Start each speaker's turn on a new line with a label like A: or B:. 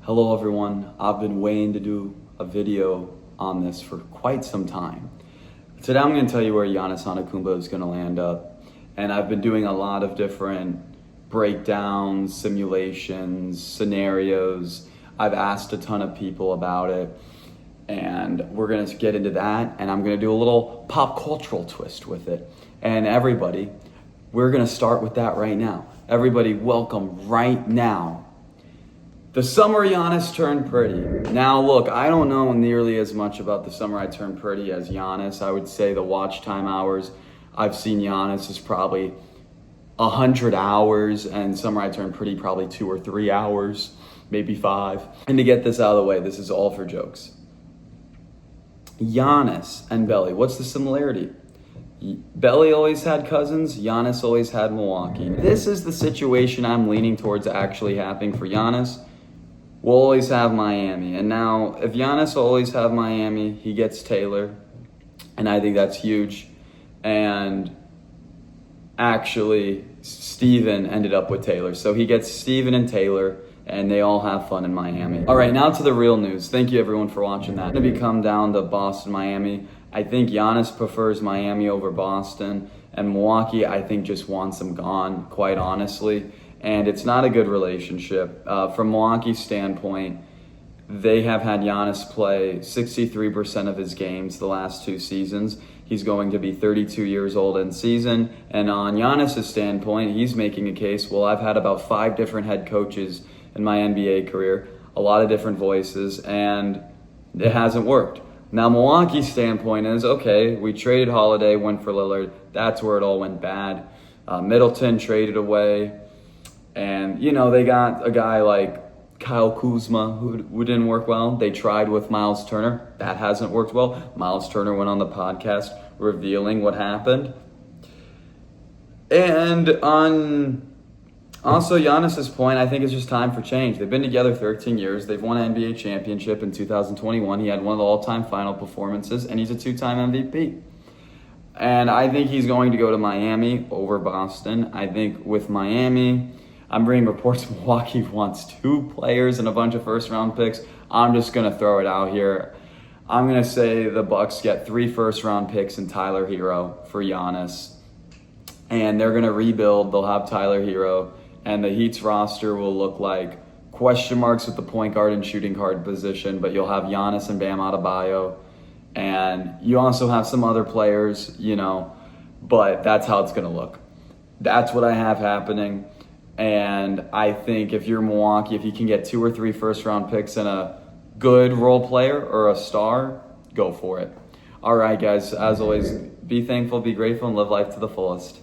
A: Hello everyone, I've been waiting to do a video on this for quite some time. Today I'm going to tell you where Giannis Antetokounmpo is going to land up. And I've been doing a lot of different breakdowns, simulations, scenarios. I've asked a ton of people about it. And we're going to get into that, and I'm going to do a little pop cultural twist with it. And everybody, we're going to start with that right now. Everybody, welcome right now. The summer Giannis turned pretty. Now look, I don't know nearly as much about the summer I turned pretty as Giannis. I would say the watch time hours I've seen Giannis is probably 100 hours, and summer I turned pretty probably 2 or 3 hours, maybe 5. And to get this out of the way, this is all for jokes. Giannis and Belly, what's the similarity? Belly always had Cousins, Giannis always had Milwaukee. This is the situation I'm leaning towards actually happening for Giannis. We'll always have Miami. And now, if Giannis will always have Miami, he gets Taylor. And I think that's huge. And actually, Steven ended up with Taylor. So he gets Steven and Taylor, and they all have fun in Miami. All right, now to the real news. Thank you, everyone, for watching that. It's going to come down to Boston, Miami. I think Giannis prefers Miami over Boston. And Milwaukee, I think, just wants him gone, quite honestly. And it's not a good relationship. From Milwaukee's standpoint, they have had Giannis play 63% of his games the last 2 seasons. He's going to be 32 years old in season. And on Giannis' standpoint, he's making a case, well, I've had about 5 different head coaches in my NBA career, a lot of different voices, and it hasn't worked. Now, Milwaukee's standpoint is, okay, we traded Holiday, went for Lillard. That's where it all went bad. Middleton traded away. And, they got a guy like Kyle Kuzma who didn't work well. They tried with Miles Turner. That hasn't worked well. Miles Turner went on the podcast revealing what happened. And on also Giannis's point, I think it's just time for change. They've been together 13 years. They've won an NBA championship in 2021. He had one of the all-time final performances, and he's a 2-time MVP. And I think he's going to go to Miami over Boston. I think with Miami, I'm bringing reports Milwaukee wants 2 players and a bunch of first-round picks. I'm just going to throw it out here. I'm going to say the Bucks get 3 first-round picks and Tyler Hero for Giannis. And they're going to rebuild. They'll have Tyler Hero. And the Heat's roster will look like question marks with the point guard and shooting guard position. But you'll have Giannis and Bam Adebayo. And you also have some other players, But that's how it's going to look. That's what I have happening. And I think if you're Milwaukee, if you can get 2 or 3 first-round picks and a good role player or a star, go for it. All right, guys, as always, be thankful, be grateful, and live life to the fullest.